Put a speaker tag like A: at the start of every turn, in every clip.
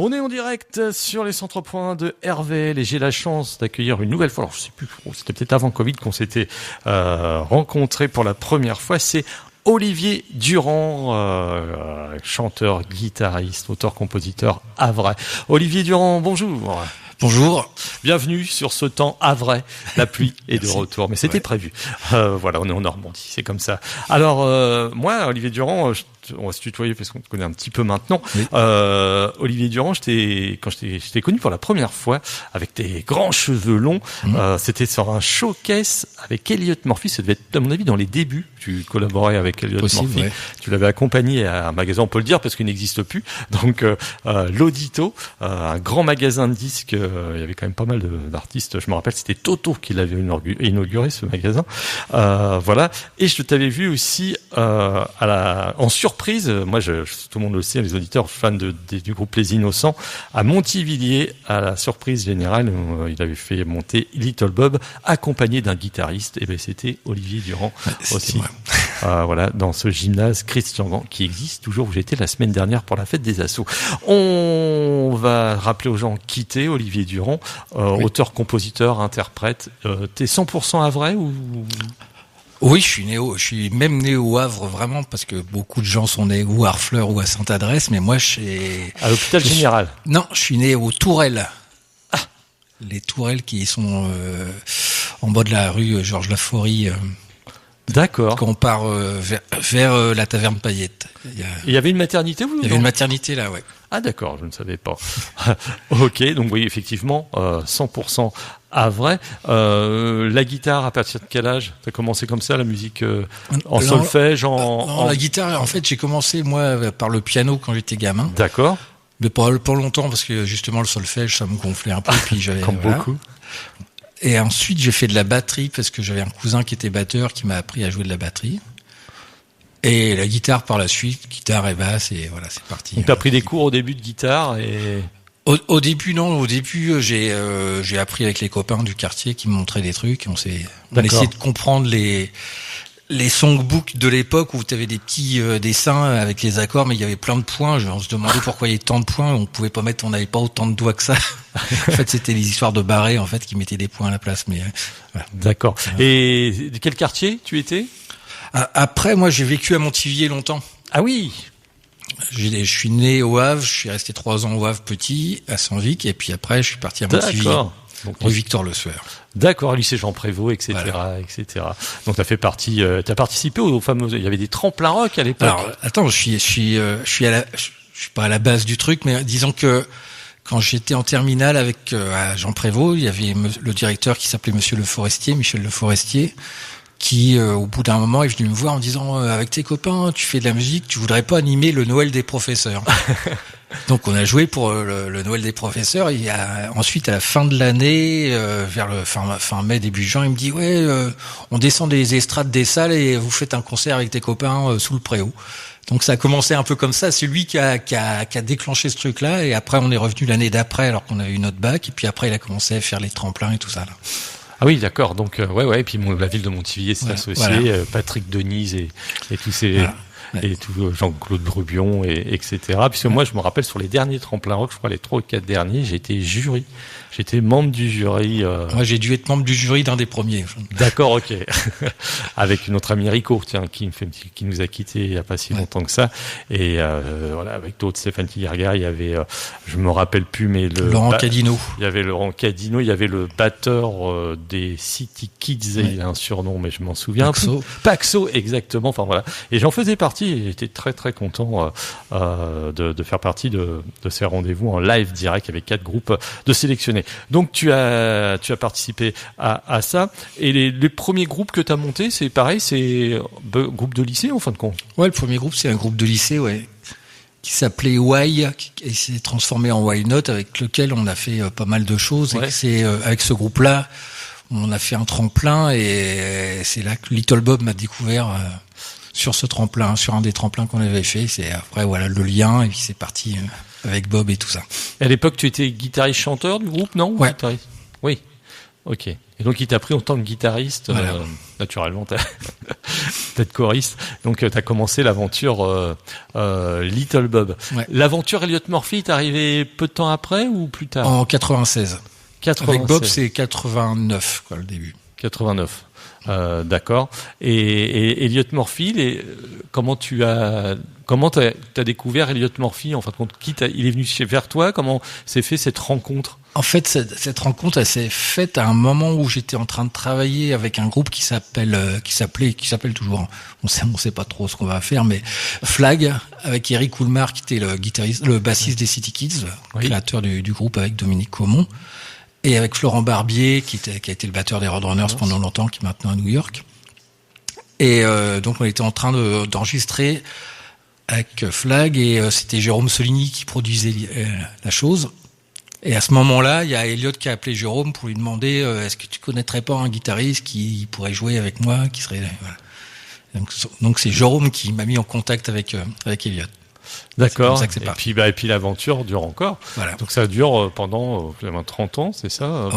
A: On est en direct sur les centres points de RVL et j'ai la chance d'accueillir une nouvelle fois, alors je sais plus, c'était peut-être avant Covid qu'on s'était rencontrés pour la première fois, c'est Olivier Durand, chanteur, guitariste, auteur-compositeur havrais. Olivier Durand, bonjour.
B: Bonjour.
A: Bienvenue sur ce temps havrais. La pluie est de retour, mais c'était prévu. Voilà, on est en Normandie, c'est comme ça. Alors, moi, Olivier Durand, on va se tutoyer parce qu'on te connaît un petit peu maintenant. Oui. Olivier Durand, quand je t'ai connu pour la première fois avec tes grands cheveux longs, c'était sur un showcase avec Elliot Murphy. Ça devait être, à mon avis, dans les débuts. Tu collaborais avec Elliot Murphy. Ouais. Tu l'avais accompagné à un magasin, on peut le dire parce qu'il n'existe plus. Donc, l'Audito, un grand magasin de disques. Il y avait quand même pas mal d'artistes. Je me rappelle, c'était Toto qui l'avait inauguré ce magasin. Voilà. Et je t'avais vu aussi en surprise. Moi, tout le monde le sait, les auditeurs fans du groupe Les Innocents, à Montivilliers, à la surprise générale, il avait fait monter Little Bob, accompagné d'un guitariste. Et ben, c'était Olivier Durand aussi. Voilà, dans ce gymnase Christian Grand qui existe toujours où j'étais la semaine dernière pour la fête des Assos. On va rappeler aux gens qui t'es, Olivier Durand, auteur, compositeur, interprète. T'es 100% havrais ou?
B: Oui, je suis même né au Havre vraiment parce que beaucoup de gens sont nés ou à Harfleur ou à Sainte-Adresse, mais moi
A: à l'hôpital général.
B: Non, je suis né aux Tourelles. Ah, les Tourelles qui sont en bas de la rue Georges Laforie.
A: D'accord.
B: Quand on part vers la taverne Paillette.
A: Il y avait une maternité, vous?
B: Il y avait une maternité là, ouais.
A: Ah d'accord, je ne savais pas. Ok, donc oui, effectivement, 100% havrais. La guitare, à partir de quel âge? T'as commencé comme ça, la musique en solfège,
B: la guitare, en fait, j'ai commencé moi par le piano quand j'étais gamin.
A: D'accord.
B: Mais pas longtemps parce que justement le solfège, ça me gonflait un peu. Puis j'avais
A: comme beaucoup.
B: Et ensuite, j'ai fait de la batterie parce que j'avais un cousin qui était batteur qui m'a appris à jouer de la batterie. Et la guitare par la suite, guitare et basse, et voilà, c'est parti.
A: Donc t'as pris des cours au début de guitare et...
B: Au début, non. Au début, j'ai appris avec les copains du quartier qui me montraient des trucs. Et on essayait de comprendre les songbooks de l'époque où tu avais des petits dessins avec les accords, mais il y avait plein de points. On se demandait pourquoi il y avait tant de points. On n'avait pas autant de doigts que ça. En fait, c'était les histoires de barrés, en fait, qui mettaient des points à la place. Mais voilà.
A: D'accord. Et de quel quartier tu étais?
B: Après, moi, j'ai vécu à Montivilliers longtemps.
A: Ah oui.
B: Je suis né au Havre, je suis resté 3 ans au Havre petit, à Saint-Vic, et puis après, je suis parti à Montivilliers.
A: D'accord.
B: Rue Victor Le Sueur.
A: D'accord, lycée Jean Prévost, etc.,
B: voilà.
A: etc. Donc t'as fait partie, t'as participé aux fameux, il y avait des tremplins rock à l'époque.
B: Alors, attends, je suis pas à la base du truc, mais disons que quand j'étais en terminale avec Jean Prévost, il y avait le directeur qui s'appelait Monsieur Le Forestier, Michel Le Forestier, qui, au bout d'un moment, est venu me voir en me disant avec tes copains, tu fais de la musique, tu voudrais pas animer le Noël des professeurs? Donc on a joué pour le Noël des professeurs. Et ensuite, à la fin de l'année, vers le fin mai, début juin, il me dit on descend des estrades des salles et vous faites un concert avec tes copains sous le préau. Donc ça a commencé un peu comme ça. C'est lui qui a déclenché ce truc-là. Et après, on est revenu l'année d'après alors qu'on a eu notre bac. Et puis après, il a commencé à faire les tremplins et tout ça là.
A: Ah oui, d'accord. Donc ouais. Et puis la ville de Montivilliers s'est associée, voilà. Patrick Denise et tous ces et tout Jean-Claude Brubion et etc. Puisque moi, je me rappelle sur les derniers tremplins rock, je crois les 3 ou 4 derniers, j'étais jury. J'étais membre du jury.
B: Moi, j'ai dû être membre du jury d'un des premiers.
A: D'accord, ok. Avec notre ami Rico, qui nous a quittés il y a pas si longtemps que ça. Et voilà, avec d'autres, Stéphane Tillerga, il y avait, je me rappelle plus, mais
B: Laurent Cadino.
A: Il y avait Laurent Cadino, il y avait le batteur des City Kids, il a un surnom, mais je m'en souviens. Paxo, exactement. Enfin voilà. Et j'en faisais partie. Et j'étais très très content de faire partie de ces rendez-vous en live direct avec 4 groupes de sélectionnés. Donc tu as participé à ça. Et les premiers groupes que tu as montés, c'est pareil, c'est groupe de lycée en fin de compte?
B: Ouais, le premier groupe, c'est un groupe de lycée, ouais, qui s'appelait Why, et s'est transformé en Why Not, avec lequel on a fait pas mal de choses. Ouais. Et c'est avec ce groupe-là, on a fait un tremplin, et c'est là que Little Bob m'a découvert sur ce tremplin, sur un des tremplins qu'on avait fait. C'est après voilà le lien, et puis c'est parti avec Bob et tout ça.
A: À l'époque, tu étais guitariste chanteur du groupe, non?
B: Ouais.
A: Oui. Ok. Et donc, il t'a pris en tant que guitariste,
B: Voilà.
A: naturellement, peut-être choriste. Donc, t'as commencé l'aventure Little Bob.
B: Ouais.
A: L'aventure Elliot Murphy est arrivée peu de temps après ou plus tard?
B: En 96.
A: 96.
B: Avec Bob, c'est 89, quoi, le début.
A: 89. D'accord. Et Elliot Murphy, comment t'as découvert Elliot Murphy, en fin de compte, il est venu vers toi, comment s'est fait cette rencontre?
B: En fait, cette rencontre, elle s'est faite à un moment où j'étais en train de travailler avec un groupe qui s'appelle toujours, on sait pas trop ce qu'on va faire, mais Flag, avec Eric Oulmar, qui était le bassiste des City Kids,
A: Oui.
B: créateur du groupe avec Dominique Caumont, et avec Florent Barbier, qui a été le batteur des Roadrunners pendant longtemps, qui est maintenant à New York. Et donc, on était en train d'enregistrer avec Flag, et c'était Jérôme Soligny qui produisait la chose. Et à ce moment-là, il y a Elliot qui a appelé Jérôme pour lui demander est-ce que tu connaîtrais pas un guitariste qui pourrait jouer avec moi, qui serait voilà. Donc c'est Jérôme qui m'a mis en contact avec Elliot.
A: D'accord.
B: C'est comme ça que c'est
A: Et puis l'aventure dure encore.
B: Voilà.
A: Donc ça dure pendant 30 ans, c'est ça?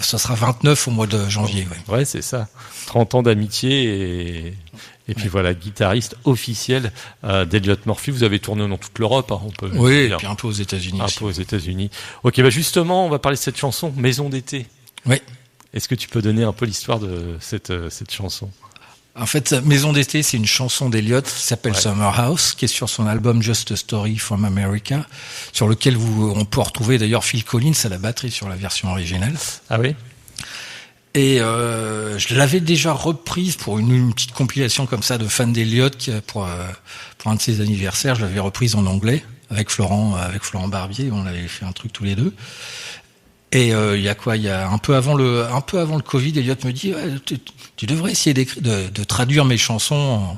B: Ça sera 29 au mois de janvier. Ouais.
A: Ouais, c'est ça. 30 ans d'amitié et puis voilà, guitariste officiel d'Elliot Murphy. Vous avez tourné dans toute l'Europe, hein, on peut
B: Oui,
A: dire.
B: et puis un peu aux États-Unis.
A: Un
B: aussi.
A: peu aux États-Unis. Ok, bah justement, on va parler de cette chanson, Maison d'été.
B: Oui.
A: Est-ce que tu peux donner un peu l'histoire de cette chanson?
B: En fait, Maison d'été, c'est une chanson d'Elliot qui s'appelle Summer House, qui est sur son album Just a Story from America, sur lequel on peut retrouver d'ailleurs Phil Collins à la batterie sur la version originale.
A: Ah oui?
B: Et je l'avais déjà reprise pour une petite compilation comme ça de fans d'Elliot pour un de ses anniversaires. Je l'avais reprise en anglais avec Florent Barbier. On avait fait un truc tous les deux. Et il y a un peu avant le Covid, Elliot me dit tu devrais essayer de traduire mes chansons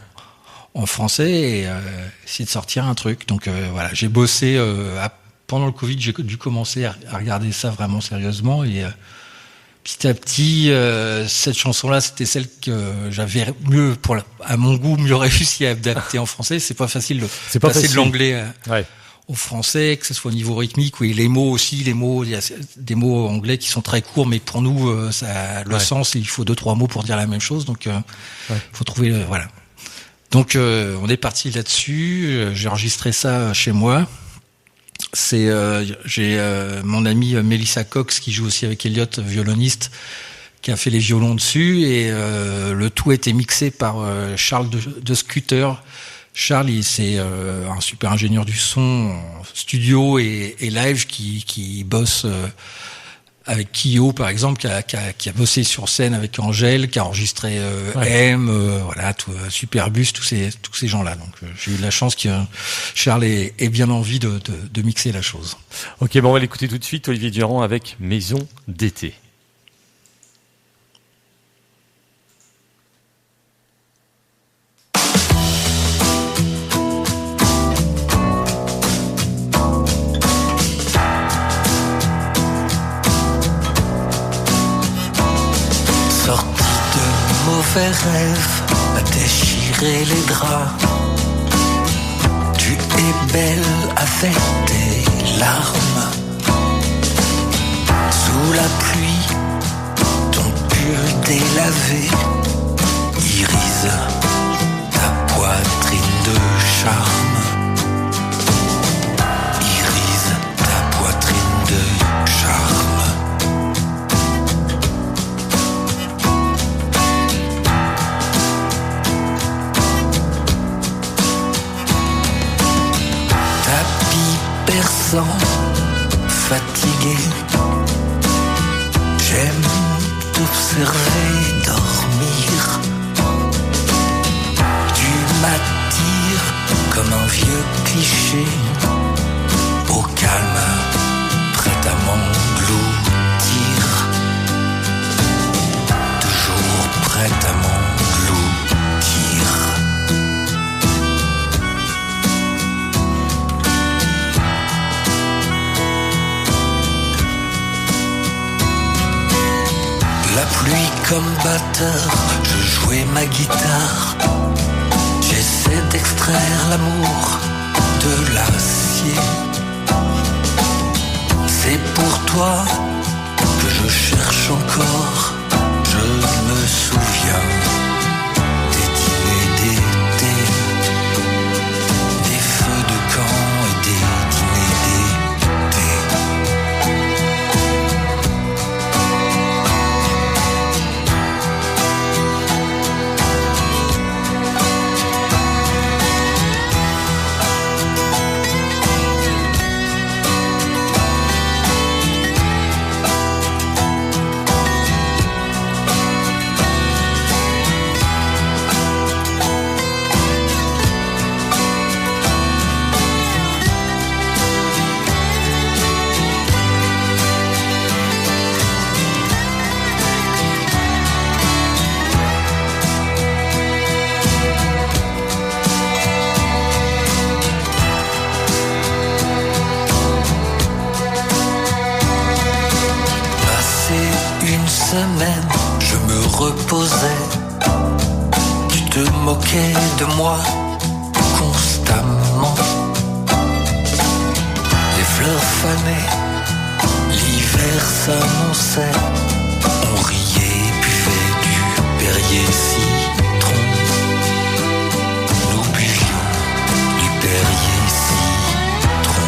B: en français et essayer de sortir un truc. Donc voilà, j'ai bossé pendant le Covid, j'ai dû commencer à regarder ça vraiment sérieusement et petit à petit, cette chanson-là, c'était celle que j'avais à mon goût, mieux réussi à adapter en français. C'est pas facile de passer de l'anglais au français, que ce soit au niveau rythmique, oui, les mots, il y a des mots anglais qui sont très courts, mais pour nous, le sens, il faut 2-3 mots pour dire la même chose, donc faut trouver, voilà. Donc on est parti là-dessus. J'ai enregistré ça chez moi. J'ai mon amie Melissa Cox qui joue aussi avec Elliot, violoniste, qui a fait les violons dessus, et le tout a été mixé par Charles de Scooter. Charles, c'est un super ingénieur du son en studio et live qui bosse avec Kyo, par exemple, qui a bossé sur scène avec Angèle, qui a enregistré M, voilà, Superbus, tous ces gens-là. Donc j'ai eu de la chance que Charles ait bien envie de mixer la chose.
A: Ok, bon, on va l'écouter tout de suite, Olivier Durand avec Maison d'été.
C: Mauvais rêve à déchirer les draps. Tu es belle avec tes larmes. Sous la pluie, ton pull délavé irise ta poitrine de charme. Irise ta poitrine de charme. Perçant, fatigué, j'aime t'observer dormir. Tu m'attires comme un vieux cliché, au calme, prêt à m'engloutir. Toujours prêt à m'engloutir. La pluie comme batteur, je jouais ma guitare. J'essaie d'extraire l'amour de l'acier. C'est pour toi que je cherche encore s'annonçait. On riait, buvait du Perrier citron. Nous buvions du Perrier citron.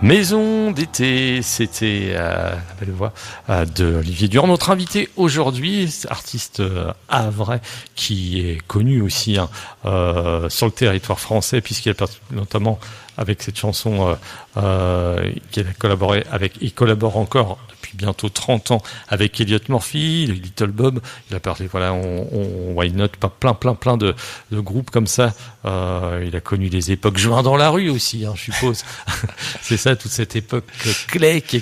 A: Maison d'été, c'était la belle voix de Olivier Durand. Notre invité aujourd'hui, artiste havrais, qui est connu aussi sur le territoire français, puisqu'il a notamment avec cette chanson qu'il a collaboré avec, il collabore encore depuis bientôt 30 ans avec Elliott Murphy, Little Bob. Il a parlé, voilà, on Why Not, plein de groupes comme ça. Il a connu des époques Juin dans la rue aussi, je suppose. C'est ça, toute cette époque Clegg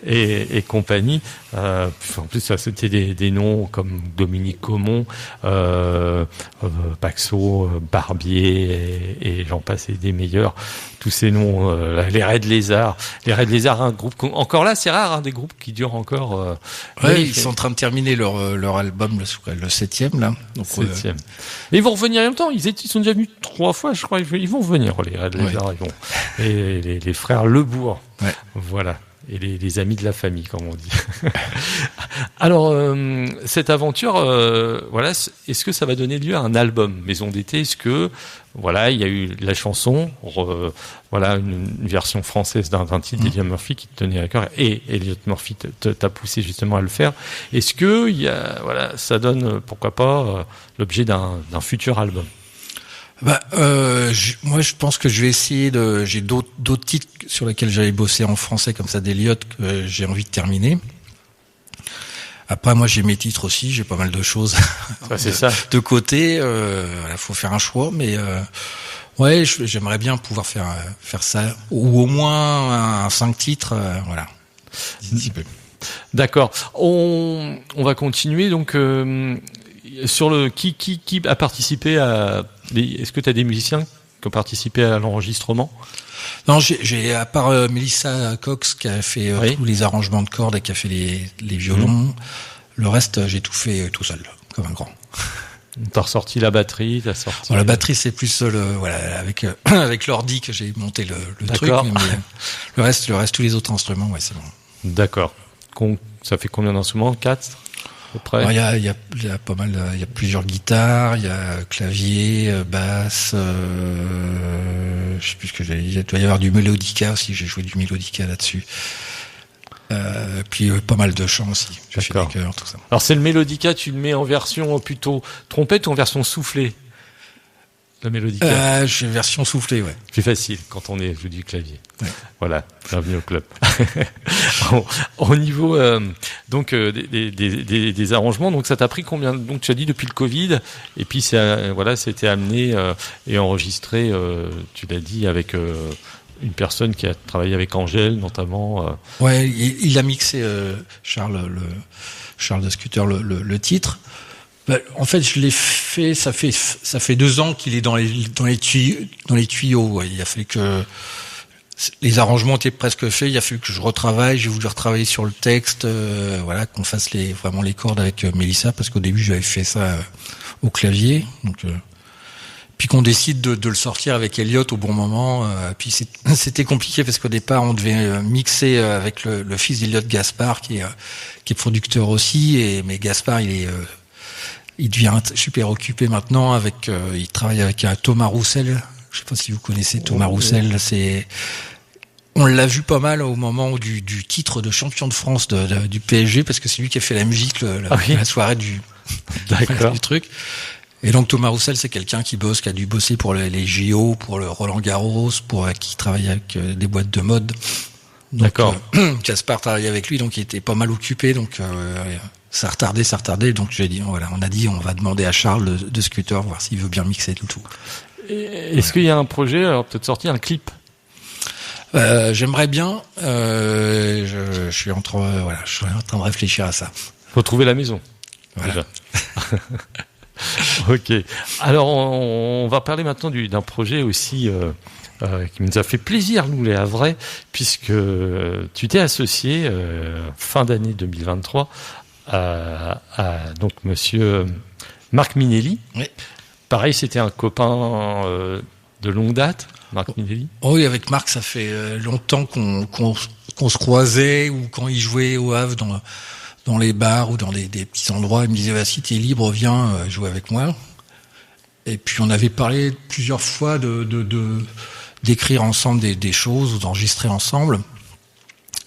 A: et compagnie. En plus, ça, c'était des noms comme Dominique Caumont, Paxo, Barbier et j'en passe et des meilleurs. Tous ces noms, les Red Lézards. Les Red Lézards, un groupe encore là, c'est rare, des groupes qui durent encore.
B: Ils sont en train de terminer leur album, le 7e là. Donc,
A: 7e. Et ils vont revenir en même temps. Ils sont déjà venus 3 fois, je crois. Ils vont revenir, les Red Lézards. Ils vont. Et les frères Lebourg. Ouais. Voilà. Et les amis de la famille, comme on dit. Alors, cette aventure, voilà, est-ce que ça va donner lieu à un album Maison d'été? Est-ce que, voilà, il y a eu la chanson, voilà, une version française d'un titre d'Elliott Murphy qui te tenait à cœur, et Elliott Murphy t'a poussé justement à le faire. Est-ce que, voilà, ça donne, pourquoi pas, l'objet d'un futur album?
B: Moi, je pense que je vais essayer j'ai d'autres titres sur lesquels j'avais bossé en français, comme ça, d'Elliott, que j'ai envie de terminer. Après, moi, j'ai mes titres aussi, j'ai pas mal de choses de côté. Voilà, faut faire un choix, mais ouais, j'aimerais bien pouvoir faire ça, ou au moins un 5 titres, voilà.
A: D'accord. On va continuer donc. Sur le qui a participé à est-ce que tu as des musiciens qui ont participé à l'enregistrement?
B: Non, j'ai à part Melissa Cox qui a fait tous les arrangements de cordes et qui a fait les violons, le reste j'ai tout fait tout seul comme un grand.
A: T'as ressorti la batterie,
B: la batterie c'est plus voilà avec l'ordi que j'ai monté le truc, mais le reste tous les autres instruments, ouais, c'est bon.
A: D'accord. Ça fait combien d'instruments? 4?
B: Il y a pas mal, il y a plusieurs guitares, il y a clavier, basse, je sais plus ce que j'allais dire. Il doit y avoir du mélodica aussi, j'ai joué du mélodica là-dessus. Puis pas mal de chants aussi. J'ai fait des chœurs, tout ça.
A: Alors c'est le mélodica, tu le mets en version plutôt trompette ou en version soufflée? La mélodica.
B: J'ai version soufflée, ouais.
A: Plus facile quand on joue du clavier. Ouais. Voilà, bienvenue au club. Au niveau donc des arrangements, donc ça t'a pris combien? Donc tu as dit depuis le Covid, et puis c'était amené et enregistré. Tu l'as dit avec une personne qui a travaillé avec Angèle notamment.
B: Ouais, il a mixé Charles de Scooter le titre. En fait, je l'ai fait. Ça fait 2 ans qu'il est dans les tuyaux. Ouais. Il a fallu que les arrangements étaient presque faits. Il a fallu que je retravaille. J'ai voulu retravailler sur le texte. Voilà, qu'on fasse vraiment les cordes avec Mélissa, parce qu'au début j'avais fait ça au clavier. Donc, puis qu'on décide de le sortir avec Elliott au bon moment. Puis c'était compliqué parce qu'au départ on devait mixer avec le fils d'Elliott, Gaspard, qui est producteur aussi. Mais Gaspard, il devient super occupé maintenant il travaille avec Thomas Roussel. Je sais pas si vous connaissez Thomas Roussel. On l'a vu pas mal au moment du titre de champion de France du PSG, parce que c'est lui qui a fait la musique la soirée du truc. Et donc Thomas Roussel, c'est quelqu'un qui a dû bosser pour les JO, pour le Roland Garros, qui travaille avec des boîtes de mode. Donc,
A: d'accord.
B: Gaspard travaillait avec lui, donc il était pas mal occupé, donc ça retardait, donc on a dit on va demander à Charles de Scooter, voir s'il veut bien mixer le tout.
A: Est-ce qu'il y a un projet, alors peut-être sortir un clip?
B: J'aimerais bien, je suis en train de réfléchir à ça.
A: Faut trouver la maison.
B: Voilà.
A: déjà. Ok. Alors, on va parler maintenant d'un projet aussi qui nous a fait plaisir, nous, les Havrais, puisque tu t'es associé fin d'année 2023 à donc monsieur Marc Minelli.
B: Oui.
A: Pareil, c'était un copain de longue date, Marc Minelli.
B: Oh oui, avec Marc, ça fait longtemps qu'on se croisait, ou quand il jouait au Havre dans les bars ou dans des petits endroits, il me disait, si t'es libre, viens jouer avec moi. Et puis on avait parlé plusieurs fois d'écrire ensemble des choses ou d'enregistrer ensemble.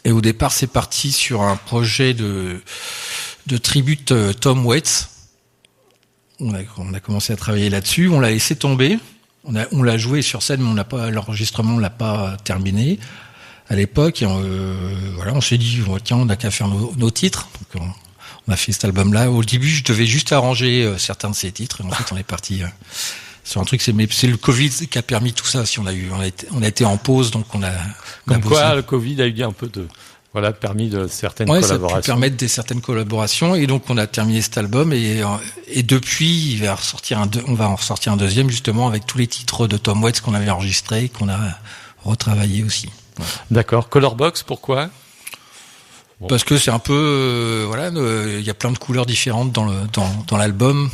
B: Et au départ, c'est parti sur un projet de tribute Tom Waits. On a commencé à travailler là-dessus. On l'a laissé tomber. On l'a joué sur scène, mais l'enregistrement, on l'a pas terminé à l'époque. Et on s'est dit, tiens, on n'a qu'à faire nos titres. Donc on a fait cet album-là. Au début, je devais juste arranger certains de ces titres. Et ensuite, on est parti sur un truc. C'est le Covid qui a permis tout ça. Si on a été en pause, donc on a
A: Comme
B: bossé.
A: quoi, le Covid a eu un peu permis de certaines collaborations.
B: Ça a pu permettre certaines collaborations. Et donc, on a terminé cet album. Et depuis, on va en ressortir un deuxième, justement, avec tous les titres de Tom Waits qu'on avait enregistrés et qu'on a retravaillé aussi. Voilà.
A: D'accord. Colorbox, pourquoi? Bon.
B: Parce que c'est un peu, il y a plein de couleurs différentes dans l'album.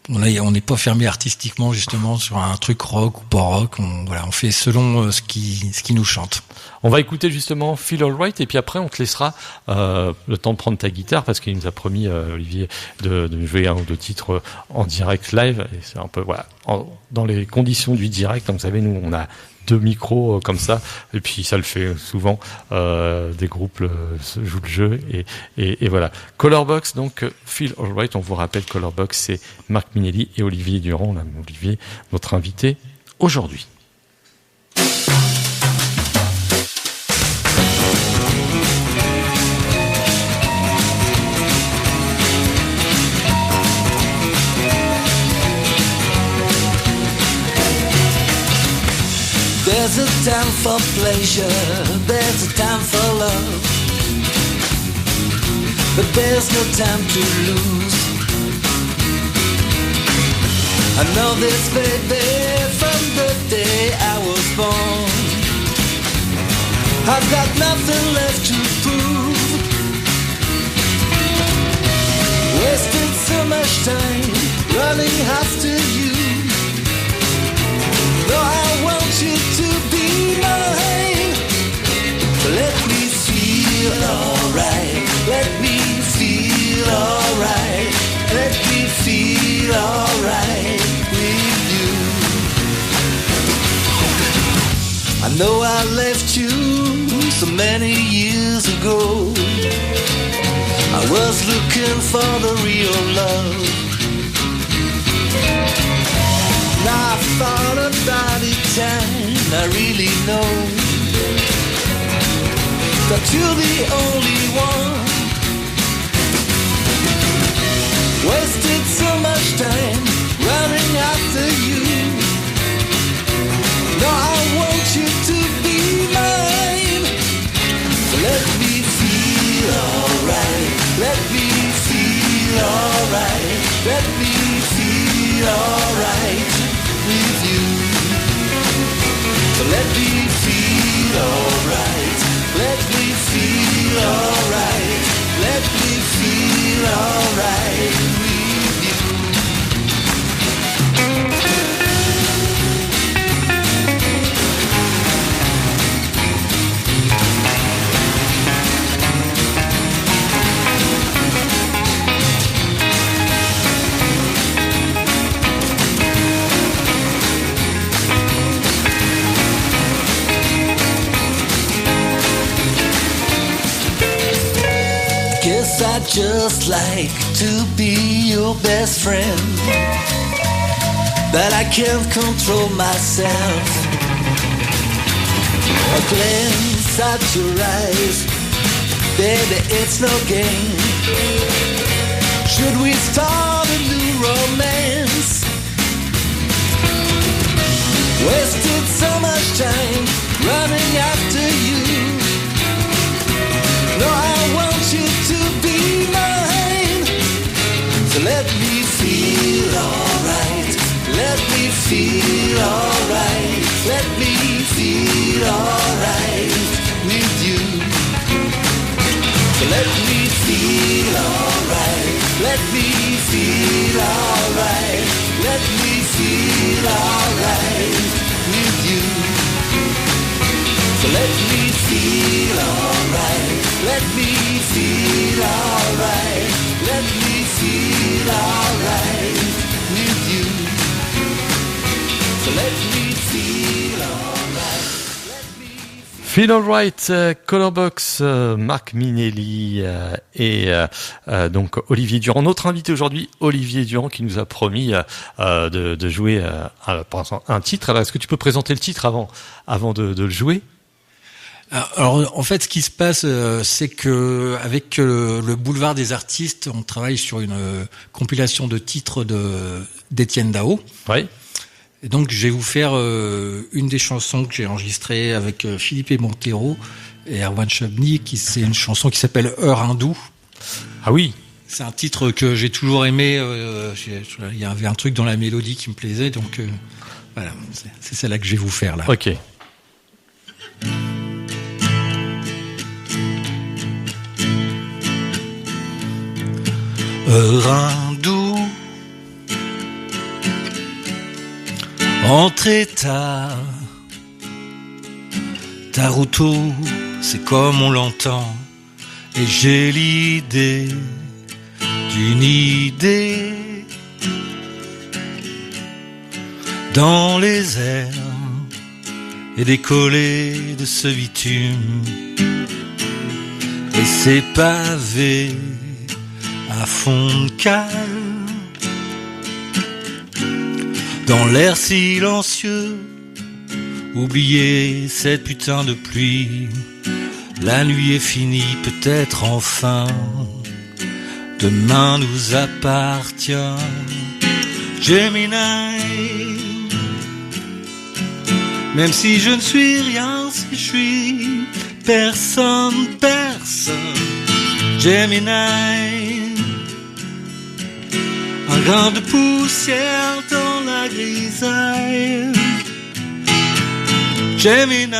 B: On n'est pas fermé artistiquement, justement, sur un truc rock ou pas rock. On fait selon ce qui nous chante.
A: On va écouter justement Feel Alright, et puis après on te laissera le temps de prendre ta guitare, parce qu'il nous a promis, Olivier, de jouer un ou deux titres en direct live. Et c'est un peu dans les conditions du direct. Comme vous savez, nous on a 2 micros comme ça, et puis ça le fait souvent. Des groupes jouent le jeu, et voilà. Colorbox, donc Feel Alright. On vous rappelle, Colorbox, c'est Marc Minelli et Olivier Durand. Olivier, notre invité aujourd'hui.
D: There's a time for pleasure, there's a time for love, but there's no time to lose. I know this, baby, from the day I was born. I've got nothing left to prove. Wasted so much time running after you. No, I want you to be mine. Let me feel alright. Let me feel alright. Let me feel alright with you. I know I left you so many years ago. I was looking for the real love. Now I've thought about it and I really know that you're the only one. Wasted so much time running after you. No, I want you to be mine. Let me feel alright. Let me feel alright. Let me feel alright with you. So let me feel alright. Let me feel alright. Let me feel alright with you. Guess I'd just like to be your best friend, but I can't control myself. A glance at your eyes, baby, it's no game. Should we start a new romance? Wasted so much time running after you. No, I want you to be mine. feel alright. Let me feel alright with you. So let me feel alright. Let me feel alright. Let me feel alright with you. So let me feel alright. Let me feel alright. Let me feel alright with you. So let me feel alright.
A: Feel Alright, Colorbox, Marc Minelli et donc Olivier Durand. Notre invité aujourd'hui, Olivier Durand, qui nous a promis de jouer un titre. Alors, est-ce que tu peux présenter le titre avant de le jouer ?
B: Alors, en fait, ce qui se passe, c'est que avec le Boulevard des Artistes, on travaille sur une compilation de titres d'Étienne Dao.
A: Oui.
B: Et donc, je vais vous faire une des chansons que j'ai enregistrées avec Philippe Montero et Erwan Chabny, c'est une chanson qui s'appelle Heure hindoue.
A: Ah oui.
B: C'est un titre que j'ai toujours aimé. Il y avait un truc dans la mélodie qui me plaisait, donc voilà, c'est celle-là que je vais vous faire là.
A: Ok.
B: Heure hindoue, entrée tard, Taruto, c'est comme on l'entend, et j'ai l'idée d'une idée dans les airs et décoller de ce bitume et ces pavés à fond de cale. Dans l'air silencieux, oubliez cette putain de pluie. La nuit est finie, peut-être enfin. Demain nous appartient. Gemini, même si je ne suis rien, si je suis personne, personne. Gemini, un grain de poussière dans la grisaille. Gemini,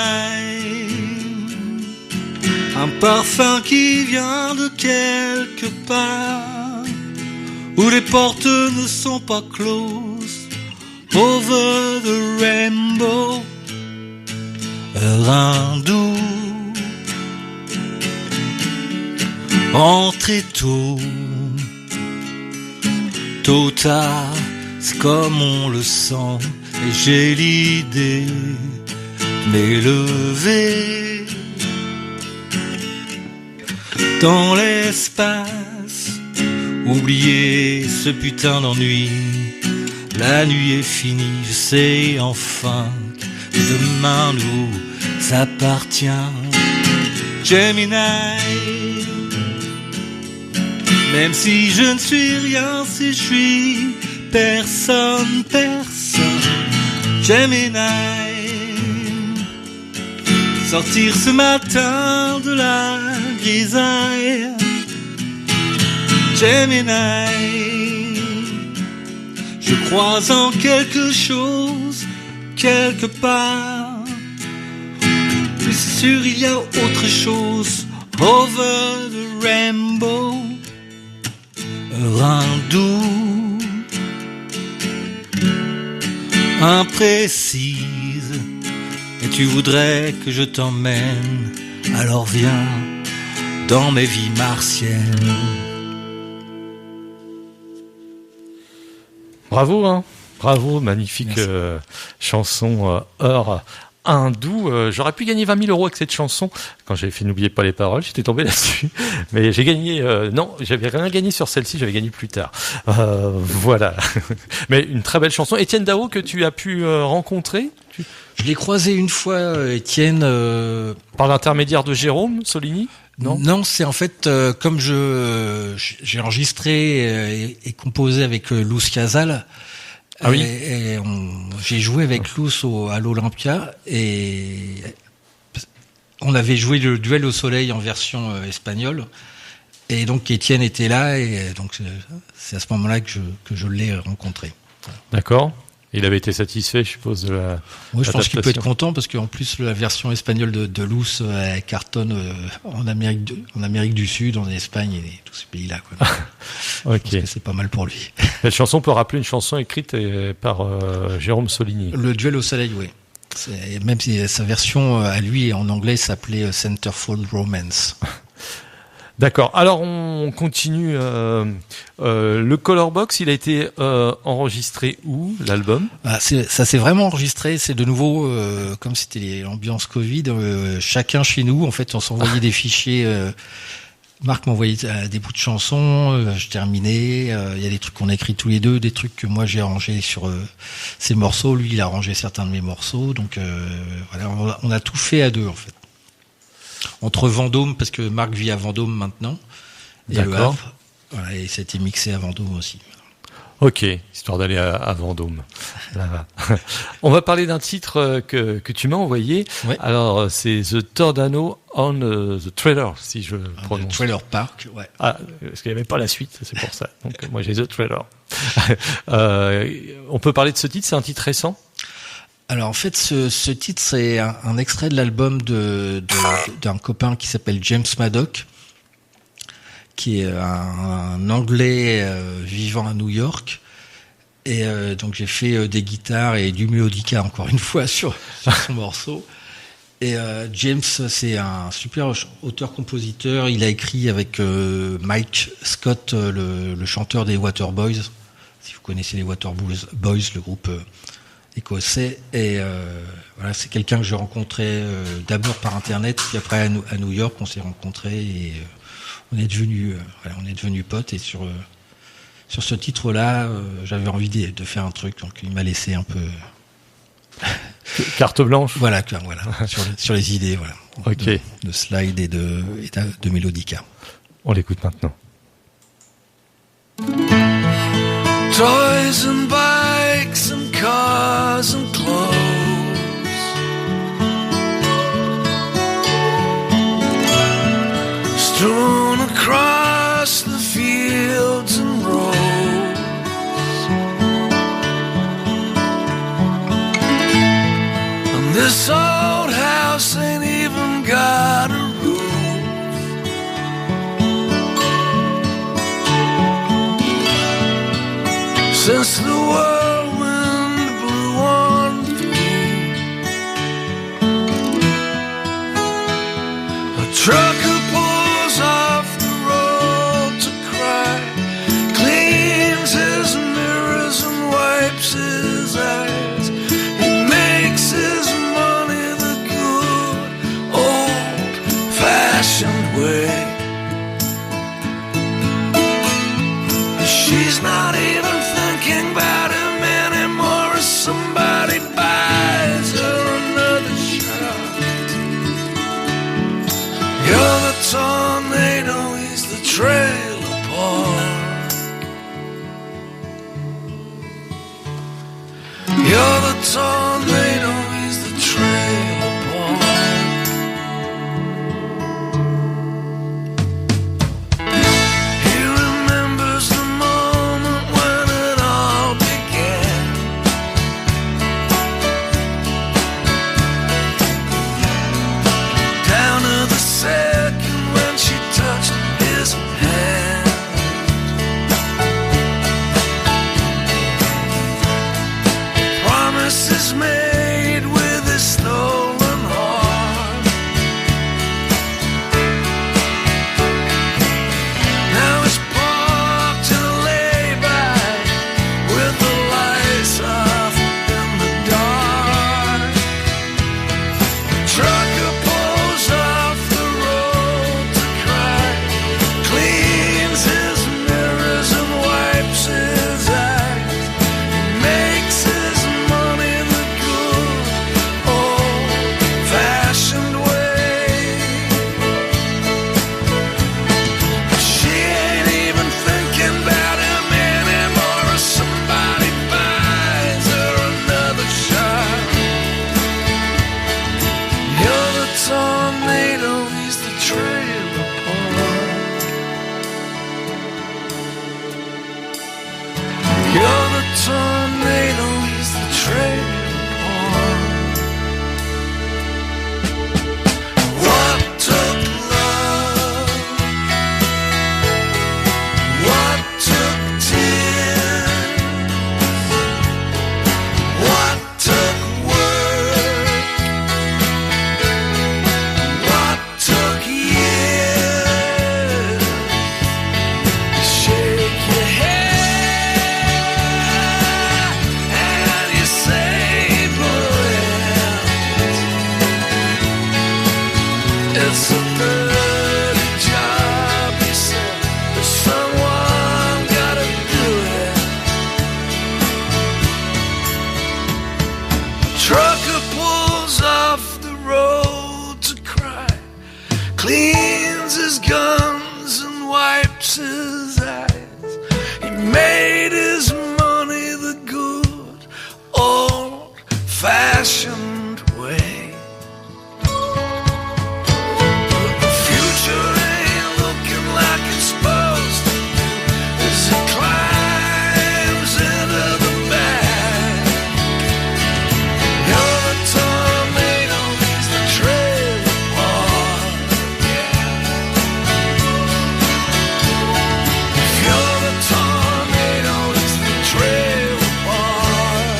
B: un parfum qui vient de quelque part où les portes ne sont pas closes. Over the rainbow, heure hindoue, entrée tôt, tôt ou tard, c'est comme on le sent, et j'ai l'idée de m'élever dans l'espace, oubliez ce putain d'ennui. La nuit est finie, je sais enfin que demain nous appartient. Gemini, même si je ne suis rien, si je suis personne, personne. Gemini, sortir ce matin de la grisaille. Gemini, je crois en quelque chose, quelque part. Mais c'est sûr, il y a autre chose. Over the rainbow, heure hindoue, imprécise. Et tu voudrais que je t'emmène, alors viens dans mes vies martiennes.
A: Bravo, hein. Bravo, magnifique chanson Heure hindoue. J'aurais pu gagner 20 000 € avec cette chanson. Quand j'avais fait N'oubliez pas les paroles, j'étais tombé là-dessus. Mais j'ai gagné... non, j'avais rien gagné sur celle-ci, j'avais gagné plus tard. Voilà. Mais une très belle chanson. Étienne Dao, que tu as pu rencontrer
B: Je l'ai croisé une fois, Étienne...
A: Par l'intermédiaire de Jérôme Soligny ?
B: Non, c'est en fait comme j'ai enregistré et composé avec Luz Casal.
A: Ah oui.
B: Et j'ai joué avec Luz à l'Olympia et on avait joué le duel au soleil en version espagnole. Et donc Étienne était là et donc c'est à ce moment-là que je l'ai rencontré.
A: D'accord. Il avait été satisfait, je suppose, de la.
B: Moi, je pense qu'il peut être
A: adaptation.
B: content parce qu'en plus la version espagnole de Loose elle cartonne en Amérique du Sud, en Espagne et tous ces pays-là. Quoi. Je
A: Ok.
B: pense que c'est pas mal pour lui.
A: Cette chanson peut rappeler une chanson écrite par Jérôme Soligny.
B: Le duel au soleil, oui. Même si sa version à lui en anglais s'appelait Centerfold Romance.
A: D'accord. Alors on continue. Le Colorbox, il a été enregistré où, l'album?
B: Ça s'est vraiment enregistré. C'est de nouveau comme c'était l'ambiance Covid. Chacun chez nous, en fait, on s'envoyait des fichiers. Marc m'envoyait des bouts de chansons, je terminais. Il y a des trucs qu'on a écrits tous les deux, des trucs que moi j'ai arrangés sur ses morceaux. Lui, il a arrangé certains de mes morceaux. Donc voilà, on a tout fait à deux en fait. Entre Vendôme, parce que Marc vit à Vendôme maintenant, et Le
A: D'accord.
B: Havre. Voilà, et ça a été mixé à Vendôme aussi.
A: Ok, histoire d'aller à Vendôme. Là. On va parler d'un titre que tu m'as envoyé.
B: Ouais.
A: Alors, c'est The Tordano on the Trailer, si je
B: Le
A: prononce.
B: Trailer Park, ouais.
A: Ah, parce qu'il n'y avait pas la suite, c'est pour ça. Donc, moi, j'ai The Trailer. On peut parler de ce titre, c'est un titre récent?
B: Alors en fait, ce titre, c'est un extrait de l'album d'un copain qui s'appelle James Maddock, qui est un Anglais vivant à New York. Et donc j'ai fait des guitares et du mélodica encore une fois sur son morceau. Et James, c'est un super auteur-compositeur. Il a écrit avec Mike Scott, le chanteur des Waterboys. Si vous connaissez les Waterboys, le groupe écossais. Et voilà, c'est quelqu'un que j'ai rencontré d'abord par internet, puis après à New York, on s'est rencontrés et on est devenus potes. Et sur ce titre-là, j'avais envie de faire un truc, donc il m'a laissé un peu
A: Carte blanche.
B: voilà sur les idées, voilà,
A: Ok.
B: de slide et de mélodica.
A: On l'écoute maintenant.
C: Toys and bikes and cars and clothes, strewn across the fields and roads. And this old house ain't even got a roof. Since the whirlwind blew on through, a trucker pulls off the road to cry, cleans his mirrors and wipes his eyes. He makes his money the good old-fashioned way. She's not even thinking about him anymore as somebody buys her another shot. You're the tornado, he's the trailer park. You're the tornado, he's the trailer park. He remembers the moment when it all began. Down to the set It's a dirty job, he said, but someone gotta do it. Trucker pulls off the road to cry, cleans his guns and wipes his eyes. He made his money the good old-fashioned way. But the future ain't looking like it's supposed to as it climbs into the bag. You're the tornado, he's the trailer park. If you're the tornado, it's the trailer park.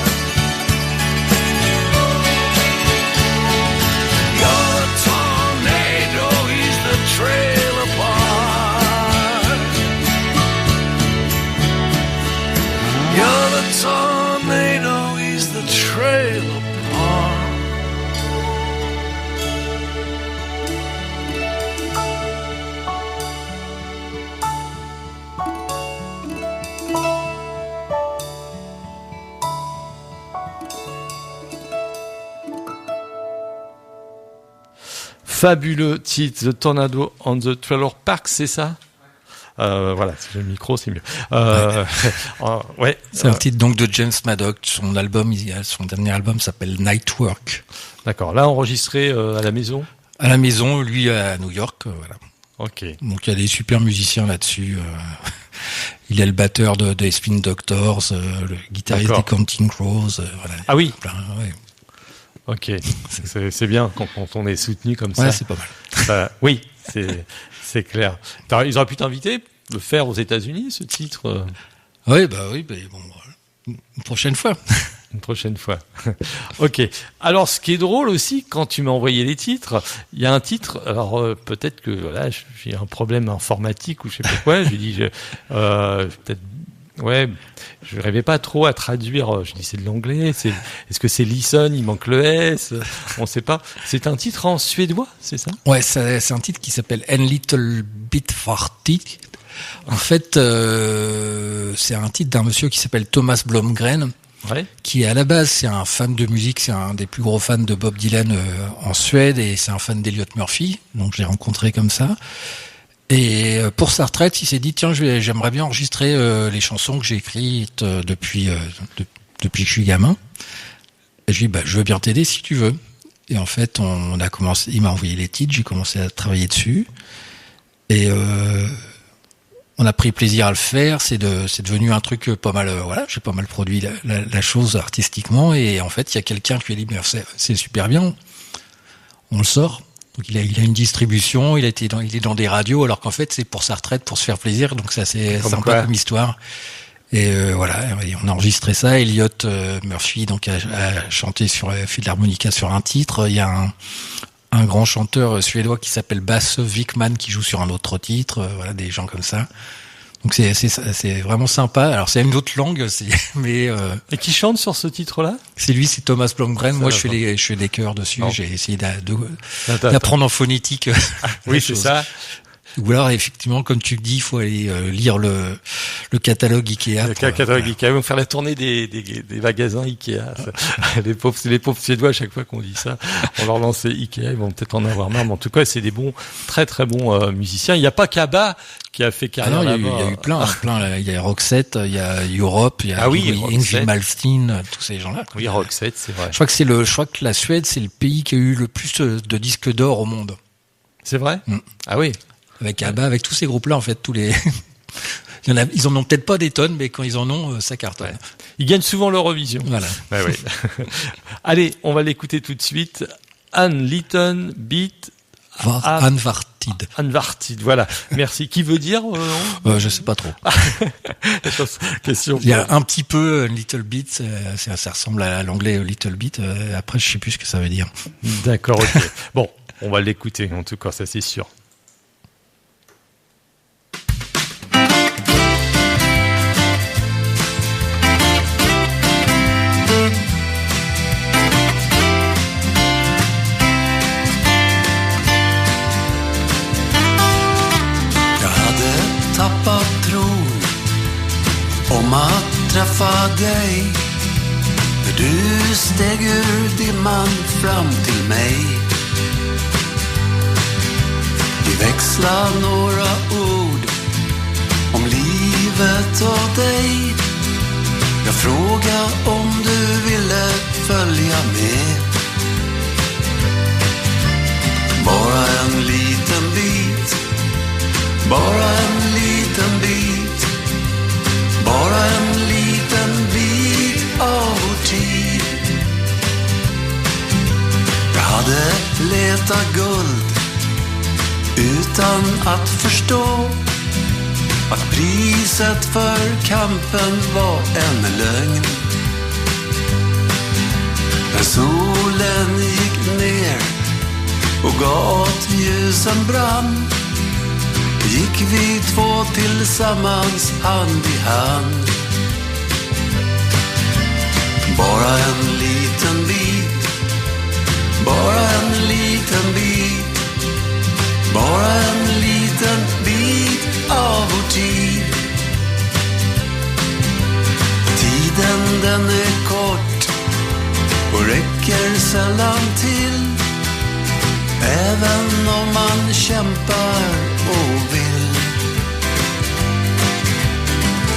C: You're the tornado, he's the trailer park. You're the tornado, he's the trailer park.
A: Fabuleux titre, The Tornado on the Trailer Park, c'est ça? Voilà, si j'ai le micro, c'est mieux. Ouais.
B: C'est un titre donc de James Maddox. Son dernier album s'appelle Nightwork.
A: D'accord. Là, enregistré à la maison.
B: À la maison, lui à New York, voilà.
A: Ok.
B: Donc il y a des super musiciens là-dessus. Il y a le batteur des Spin Doctors, le guitariste
A: D'accord.
B: des Counting Crows, voilà.
A: Ah oui.
B: Plein, ouais.
A: Ok. C'est bien quand on est soutenu comme
B: Ouais,
A: ça.
B: c'est pas mal.
A: Oui, c'est clair. Ils auraient pu t'inviter, le faire aux États-Unis, ce titre.
B: Oui, bon, une prochaine fois.
A: Une prochaine fois. Ok. Alors, ce qui est drôle aussi, quand tu m'as envoyé les titres, il y a un titre. Alors, peut-être que voilà, j'ai un problème informatique ou je sais pas quoi. Je lui dis, peut-être, ouais, je rêvais pas trop à traduire. Je dis, c'est de l'anglais. Est-ce que c'est listen? Il manque le S. On sait pas. C'est un titre en suédois, c'est ça?
B: Ouais, c'est un titre qui s'appelle En Little Bit Farty. En fait, c'est un titre d'un monsieur qui s'appelle Thomas Blomgren.
A: Ouais.
B: Qui à la base c'est un fan de musique, c'est un des plus gros fans de Bob Dylan en Suède et c'est un fan d'Elliot Murphy, donc je l'ai rencontré comme ça. Et pour sa retraite, il s'est dit tiens, j'aimerais bien enregistrer les chansons que j'ai écrites depuis que je suis gamin. Et je lui ai dit je veux bien t'aider si tu veux. Et en fait, on a commencé, il m'a envoyé les titres, j'ai commencé à travailler dessus et on a pris plaisir à le faire, c'est devenu un truc pas mal, voilà, j'ai pas mal produit la chose artistiquement, et en fait, il y a quelqu'un qui lui a dit, c'est super bien, on le sort. Donc il a une distribution, il est dans des radios, alors qu'en fait, c'est pour sa retraite, pour se faire plaisir, donc ça, c'est sympa comme histoire. Et voilà, et on a enregistré ça, Elliot Murphy, donc, a chanté fait de l'harmonica sur un titre, il y a un grand chanteur suédois qui s'appelle Basse Wickman qui joue sur un autre titre, voilà, des gens comme ça. Donc c'est vraiment sympa. Alors c'est une autre langue, mais
A: Et qui chante sur ce titre-là?
B: c'est lui, c'est Thomas Blomgren. Moi je fais des chœurs dessus.
A: Non.
B: J'ai essayé d'apprendre en phonétique.
A: Oui,
B: les
A: c'est
B: choses.
A: ça.
B: Ou alors effectivement, comme tu le dis, il faut aller lire le catalogue Ikea.
A: Le catalogue Ikea, ils vont faire la tournée des magasins Ikea. Les pauvres Suédois, à chaque fois qu'on dit ça, on leur lance Ikea, ils vont peut-être en avoir marre. Mais en tout cas, c'est des bons, très très bons musiciens. Il n'y a pas qu'Abba qui a fait carrière là-bas.
B: Il y a eu plein. Il y a Roxette, il y a Europe, il y a Yngwie Malmsteen, tous ces gens-là.
A: Oui, Roxette, c'est vrai.
B: Je crois que la Suède, c'est le pays qui a eu le plus de disques d'or au monde.
A: C'est vrai? Ah oui.
B: Avec ABBA, avec tous ces groupes-là, en fait, ils en ont peut-être pas des tonnes, mais quand ils en ont, ça cartonne.
A: Ouais. Ils gagnent souvent l'Eurovision.
B: Voilà.
A: Ouais, oui. Allez, on va l'écouter tout de suite. Anne Litton Beat
B: Anvartid.
A: Anvartid, voilà. Merci. Qui veut dire
B: je sais pas trop.
A: Question.
B: Il y a un petit peu Little Bit, ça ressemble à l'anglais Little Bit. Après, je sais plus ce que ça veut dire.
A: D'accord, ok. Bon, on va l'écouter, en tout cas, ça c'est sûr.
D: träffa dig när du steg ur dimman fram till mig. Vi växlar några ord om livet och dig. Jag frågar om du ville följa med. Bara en liten bit, bara en liten bit, bara en liten bit av vår tid. Jag hade letat guld utan att förstå att priset för kampen var en lögn. När solen gick ner och gatljusen brann, gick vi två tillsammans hand i hand. Bara en liten bit, bara en liten bit, bara en liten bit av vår tid. Tiden den är kort och räcker sällan till, även om man kämpar och vill.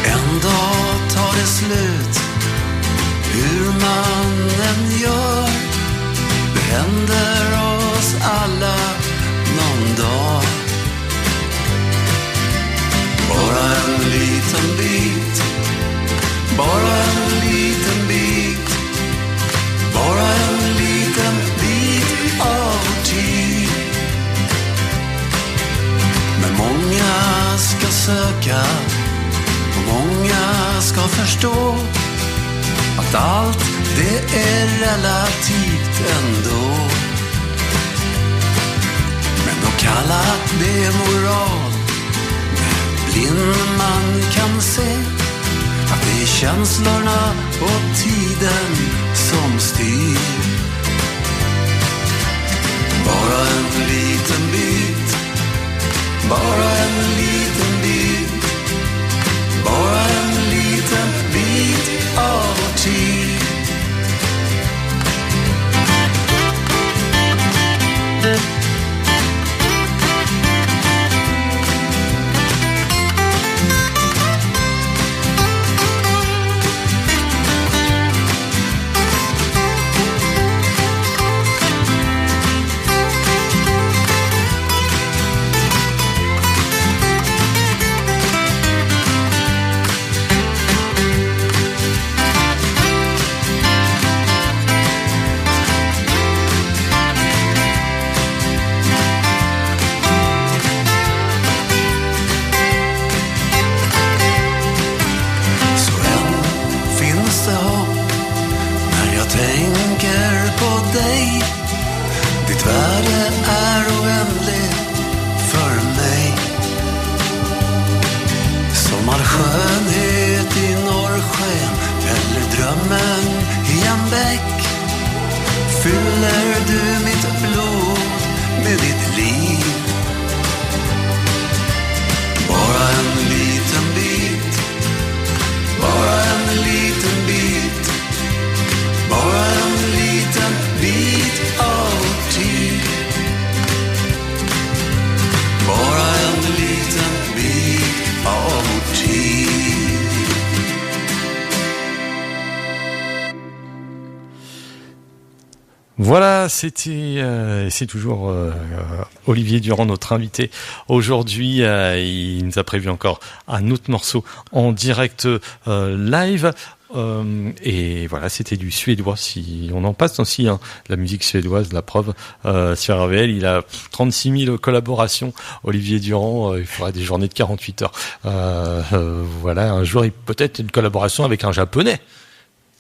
D: En dag tar det slut, hur man än gör. Det händer oss alla någon dag. Bara en liten bit, bara en liten bit, bara en liten bit av vår tid. Men många ska söka och många ska förstå att allt det är relativt ändå. Men de kallar det moral, när blind man kan se att det är känslorna och tiden som styr. Bara en liten bit, bara en liten bit, bara en liten bit av vår tid.
A: Voilà, c'était, c'est toujours Olivier Durand, notre invité aujourd'hui. Il nous a prévu encore un autre morceau en direct live. Et voilà, c'était du suédois. Si on en passe aussi, hein, la musique suédoise, la preuve. Sur RVL, il a 36 000 collaborations. Olivier Durand, il faudrait des journées de 48 heures. Voilà, un jour, peut-être une collaboration avec un japonais.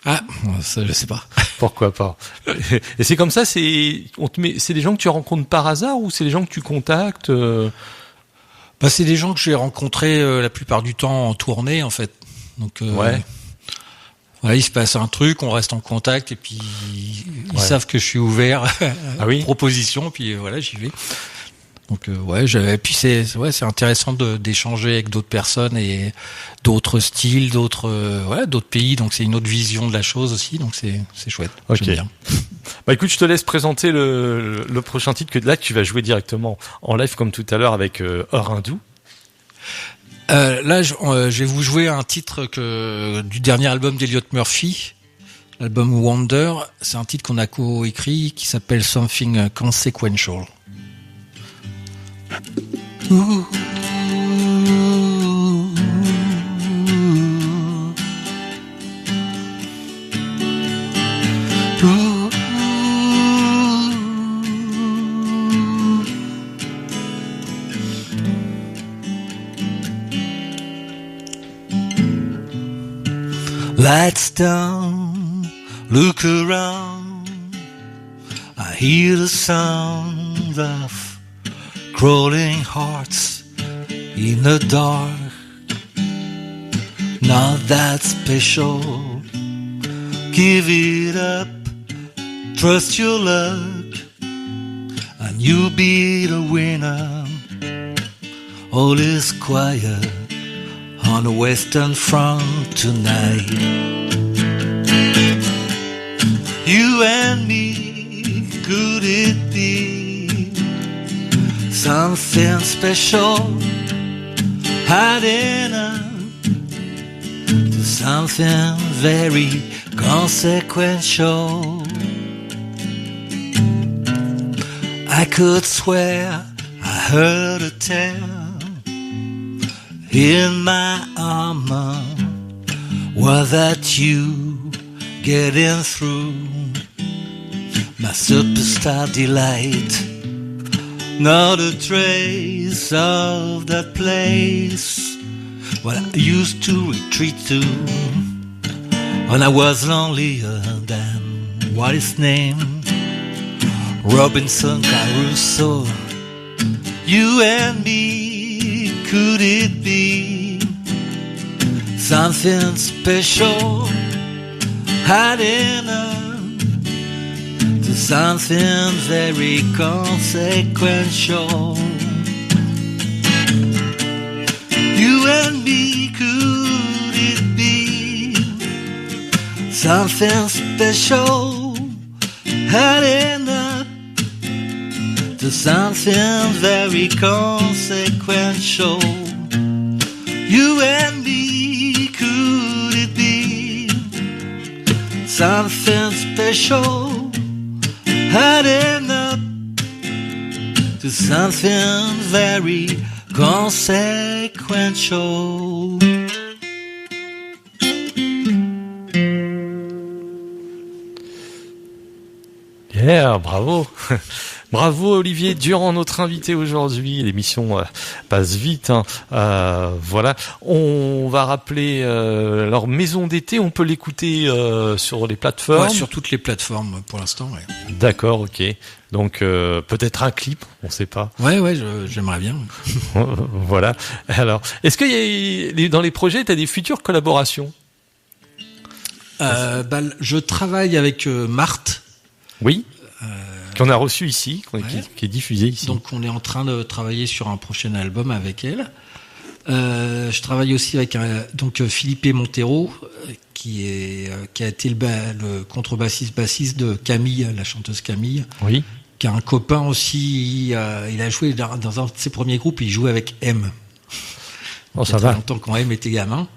B: Ah, ça je sais pas.
A: Pourquoi pas. Et c'est comme ça, c'est des gens que tu rencontres par hasard ou c'est des gens que tu contactes
B: Bah, c'est des gens que j'ai rencontrés la plupart du temps en tournée en fait. Donc
A: ouais.
B: Voilà, il se passe un truc, on reste en contact et puis ils savent que je suis ouvert à
A: oui.
B: propositions, puis voilà, j'y vais. Donc puis c'est intéressant d'échanger avec d'autres personnes et d'autres styles, d'autres pays. Donc c'est une autre vision de la chose aussi. Donc c'est chouette.
A: Ok.
B: J'aime bien.
A: Bah écoute, je te laisse présenter le prochain titre que là tu vas jouer directement en live comme tout à l'heure avec Heure Hindoue.
B: Là, je vais vous jouer un titre du dernier album d'Elliott Murphy, l'album Wonder. C'est un titre qu'on a coécrit qui s'appelle Something Consequential. Ooh.
D: Lights down, look around. I hear the sound of crawling hearts in the dark. Not that special. Give it up, trust your luck, and you'll be the winner. All is quiet on the Western Front tonight. You and me, could it be something special hiding up to something very consequential? I could swear I heard a tale in my armor. Was that you getting through my superstar delight? Not a trace of that place where I used to retreat to when I was lonelier than what is named Robinson Crusoe. You and me, could it be something special hiding up to something very consequential? You and me, could it be something special hiding up to something very consequential? You and me, could it be something special hiding up to something very consequential?
A: Yeah, bravo. Bravo Olivier Durand, notre invité aujourd'hui. L'émission passe vite. Hein. Voilà, on va rappeler leur maison d'été. On peut l'écouter sur les plateformes.
B: Ouais, sur toutes les plateformes pour l'instant. Ouais.
A: D'accord, ok. Donc peut-être un clip, on ne sait pas.
B: Ouais, j'aimerais bien.
A: Voilà. Alors, est-ce que dans les projets, tu as des futures collaborations?
B: Je travaille avec Marthe.
A: Oui. Qu'on a reçu ici, qui est diffusé ici.
B: Donc on est en train de travailler sur un prochain album avec elle. Je travaille aussi avec Philippe Montero, qui a été le contrebassiste de Camille, la chanteuse Camille.
A: Oui.
B: Qui a un copain aussi. Il a joué dans un de ses premiers groupes. Il jouait avec M.
A: Oh, ça
B: va. Il y a très longtemps quand M était gamin.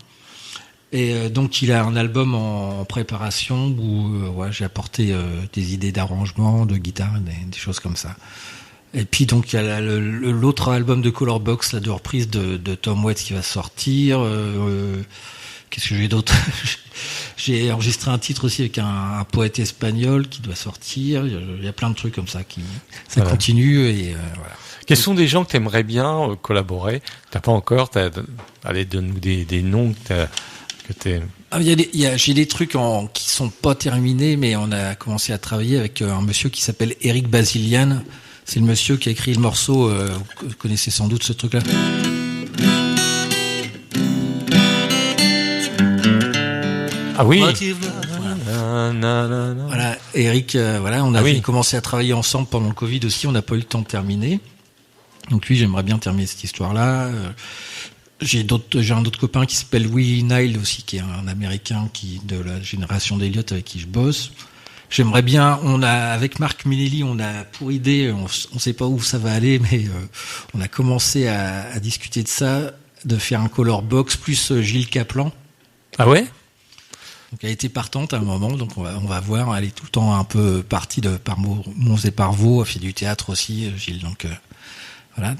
B: Et donc il a un album en préparation où j'ai apporté des idées d'arrangement, de guitare, des choses comme ça. Et puis donc il y a l'autre album de Colorbox, de reprise de Tom Waits qui va sortir. Qu'est-ce que j'ai d'autre? J'ai enregistré un titre aussi avec un poète espagnol qui doit sortir. Il y a plein de trucs comme ça ça continue et voilà.
A: Quels sont des gens que tu aimerais bien collaborer? T'as pas encore? Allez, donne-nous des noms que
B: j'ai des trucs qui sont pas terminés, mais on a commencé à travailler avec un monsieur qui s'appelle Eric Basilian. C'est le monsieur qui a écrit le morceau. Vous connaissez sans doute ce truc-là.
A: Ah oui.
B: Voilà, Eric. On a commencé à travailler ensemble pendant le Covid aussi. On n'a pas eu le temps de terminer. Donc lui, j'aimerais bien terminer cette histoire-là. J'ai un autre copain qui s'appelle Willie Nile aussi, qui est un Américain de la génération d'Eliott avec qui je bosse. J'aimerais bien, avec Marc Minelli, on a pour idée, on sait pas où ça va aller, mais on a commencé à discuter de ça, de faire un color box plus Gilles Caplan.
A: Ah ouais?
B: Donc elle était partante à un moment, donc on va voir. Elle est tout le temps un peu partie par Mons et par Vaux, elle fait du théâtre aussi, Gilles. Donc voilà,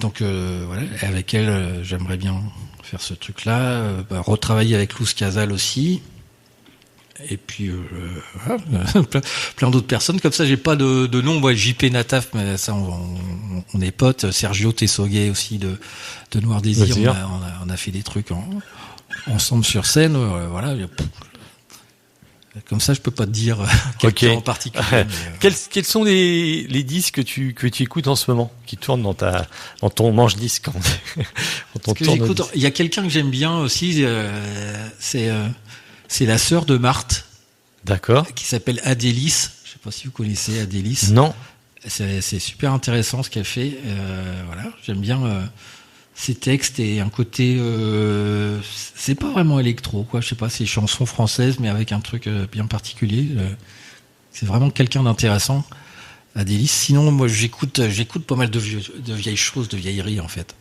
B: voilà. Et avec elle, j'aimerais bien faire ce truc-là, retravailler avec Luz Casal aussi. Et puis voilà, plein d'autres personnes comme ça. J'ai pas de nom. Moi, JP Nataf, mais ça, on est potes. Sergio Tessoguet aussi de Noir Désir. On a fait des trucs ensemble sur scène. Voilà. Comme ça, je peux pas te dire quelqu'un en particulier. Mais,
A: Quels sont les disques que tu écoutes en ce moment, qui tournent dans ton manche-disque?
B: Il y a quelqu'un que j'aime bien aussi. C'est la sœur de Marthe.
A: D'accord.
B: Qui s'appelle Adélis. Je sais pas si vous connaissez Adélis.
A: Non.
B: C'est super intéressant ce qu'elle fait. Voilà, j'aime bien ses textes et un côté. C'est pas vraiment électro, quoi. Je sais pas, c'est chansons françaises, mais avec un truc bien particulier. C'est vraiment quelqu'un d'intéressant, Adélis. Sinon, moi, j'écoute pas mal de vieilles choses, de vieilleries en fait.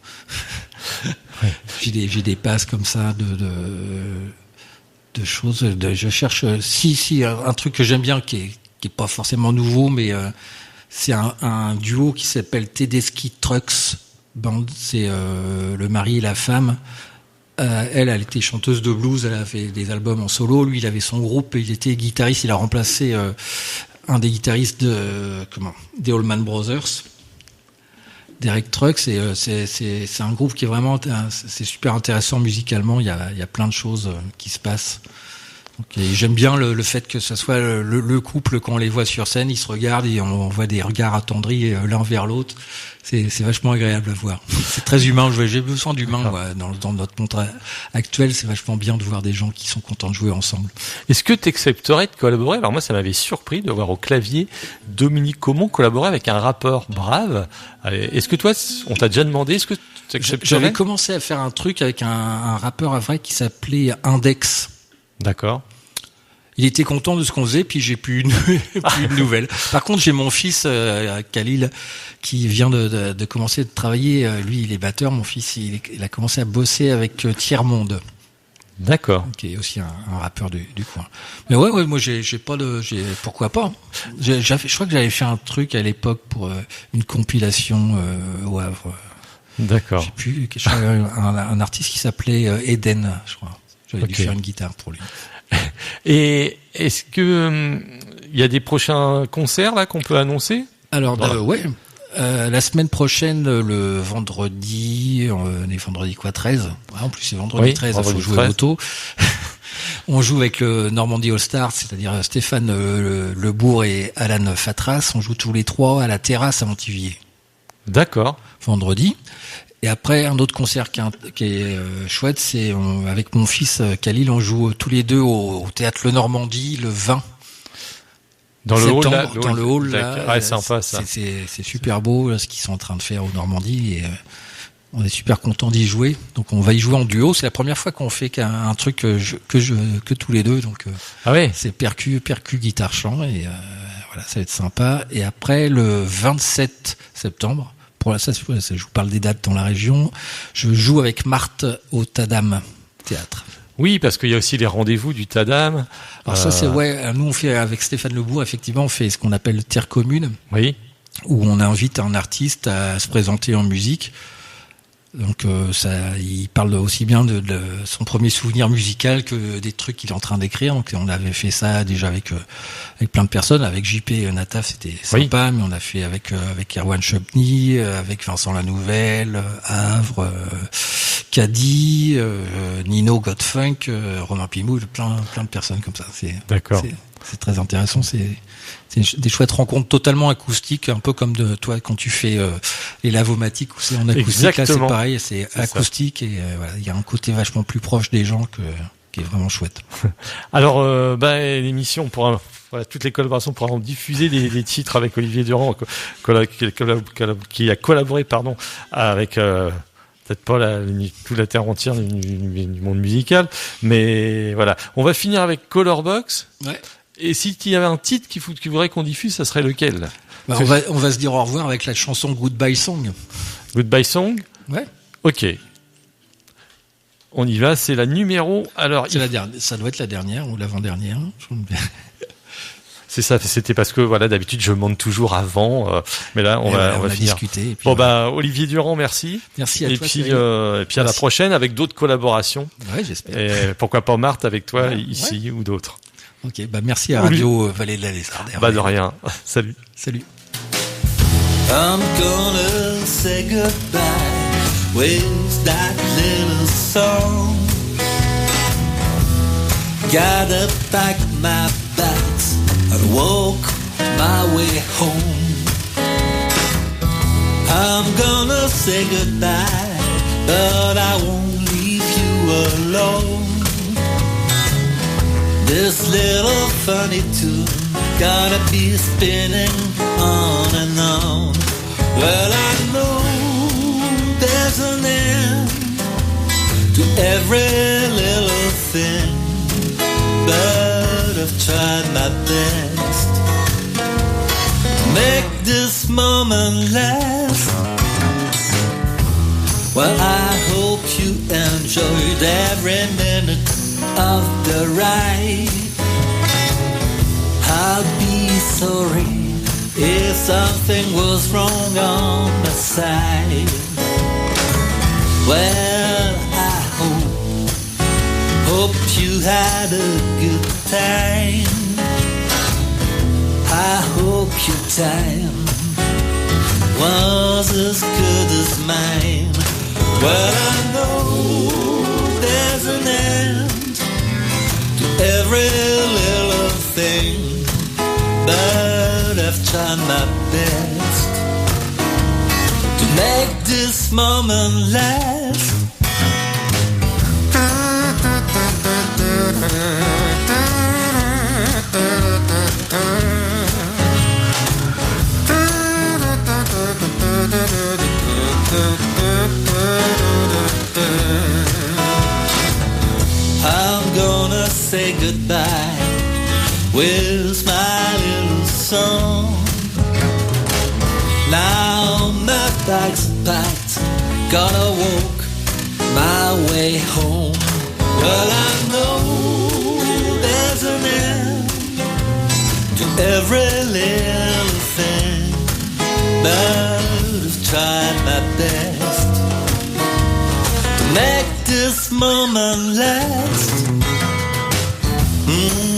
A: Ouais.
B: J'ai des passes comme ça de choses. Je cherche un truc que j'aime bien qui est pas forcément nouveau, mais c'est un duo qui s'appelle Tedeschi Trucks Band. C'est le mari et la femme. Elle était chanteuse de blues, elle a fait des albums en solo. Lui, il avait son groupe, il était guitariste. Il a remplacé un des guitaristes des Allman Brothers, Derek Trucks. Et c'est un groupe qui est vraiment, c'est super intéressant musicalement. Il y a plein de choses qui se passent. Donc, et j'aime bien le fait que ça soit le couple, quand on les voit sur scène, ils se regardent et on voit des regards attendris l'un vers l'autre. C'est vachement agréable à voir. C'est très humain. J'ai besoin d'humain, moi, dans notre monde actuel. C'est vachement bien de voir des gens qui sont contents de jouer ensemble.
A: Est-ce que tu accepterais de collaborer? Alors moi, ça m'avait surpris de voir au clavier Dominique Caumont collaborer avec un rappeur Brave. Est-ce que toi, on t'a déjà demandé? Est-ce que tu accepterais?
B: J'avais commencé à faire un truc avec un rappeur à vrai qui s'appelait Index.
A: D'accord.
B: Il était content de ce qu'on faisait, puis j'ai plus de nouvelles. Par contre, j'ai mon fils Khalil qui vient de commencer de travailler. Lui, il est batteur. Mon fils, il a commencé à bosser avec Tiers-Monde.
A: D'accord.
B: Qui est aussi un rappeur du coin. Mais ouais, moi pourquoi pas. Je crois que j'avais fait un truc à l'époque pour une compilation au Havre.
A: D'accord.
B: Je sais plus, un artiste qui s'appelait Eden, je crois. J'avais dû faire une guitare pour lui.
A: Et est-ce que il y a des prochains concerts là qu'on peut annoncer?
B: Alors ouais, la semaine prochaine, le vendredi, on est vendredi 13. Ouais, en plus c'est vendredi 13, il faut jouer au loto. On joue avec le Normandie All Stars, c'est-à-dire Stéphane Lebourg et Alan Fatras. On joue tous les trois à la terrasse à Montivier.
A: D'accord.
B: Vendredi. Et après, un autre concert qui est chouette, c'est avec mon fils Khalil, on joue tous les deux au théâtre Le Normandie le 20
A: dans le hall là,
B: dans le hall là.
A: Ouais, sympa ça.
B: C'est super beau là, ce qu'ils sont en train de faire au Normandie et on est super content d'y jouer. Donc on va y jouer en duo. C'est la première fois qu'on fait un truc que tous les deux. Donc
A: ah ouais.
B: C'est percu, guitare, chant et voilà, ça va être sympa. Et après le 27 septembre. Ça, je vous parle des dates dans la région. Je joue avec Marthe au Tadam Théâtre.
A: Oui, parce qu'il y a aussi les rendez-vous du Tadam.
B: Alors ça, c'est nous on fait avec Stéphane Lebourg, effectivement, on fait ce qu'on appelle Terre commune.
A: Oui.
B: Où on invite un artiste à se présenter en musique. Donc il parle aussi bien de son premier souvenir musical que des trucs qu'il est en train d'écrire. Donc on avait fait ça déjà avec plein de personnes, avec JP Nataf, c'était sympa, mais on a fait avec Erwan Chopny, avec Vincent Lanouvelle, Havre, Caddy, Nino Godfunk, Romain Pimou, plein de personnes comme ça.
A: D'accord.
B: C'est très intéressant, c'est des chouettes rencontres totalement acoustiques, un peu comme de toi quand tu fais les Lavomatic où c'est en acoustique. Exactement. Là c'est pareil, c'est acoustique ça. Et voilà, il y a un côté vachement plus proche des gens qui est vraiment chouette.
A: Alors, l'émission pour toutes les collaborations pourront diffuser des titres avec Olivier Durand, qui a collaboré, avec peut-être pas toute la terre entière du monde musical, mais voilà. On va finir avec Colorbox.
B: Ouais.
A: Et si il y avait un titre qu'il voudrait qu'on diffuse, ça serait lequel?
B: On va se dire au revoir avec la chanson Goodbye Song.
A: Goodbye Song.
B: Ouais.
A: Ok. On y va, c'est la numéro. Alors,
B: c'est la dernière. Ça doit être la dernière ou l'avant-dernière.
A: C'est ça. C'était parce que d'habitude je monte toujours avant, mais là on va finir.
B: Discuter. Et puis,
A: Olivier Durand, merci.
B: Merci à toi.
A: Et puis à la prochaine avec d'autres collaborations.
B: Ouais, j'espère.
A: Et pourquoi pas Marthe avec toi ici ou d'autres.
B: Ok, merci à Radio Vallée de la Lézardière.
A: De rien. Salut.
D: I'm gonna say goodbye with that little song. Gotta pack my bags and walk my way home. I'm gonna say goodbye, but I won't leave you alone. This little funny tune gonna be spinning on and on. Well, I know there's an end to every little thing, but I've tried my best to make this moment last. Well, I hope you enjoyed every minute of the ride. I'll be sorry if something was wrong on my side. Well, I hope you had a good time. I hope your time was as good as mine. Well, I know there's an end to every little thing, but I've tried my best to make this moment last. I'm gonna say goodbye with my little song. Now my bag's packed, gotta walk my way home. Well, I know there's an end to every little thing, but I've tried my best to make this moment last. Mm-hmm.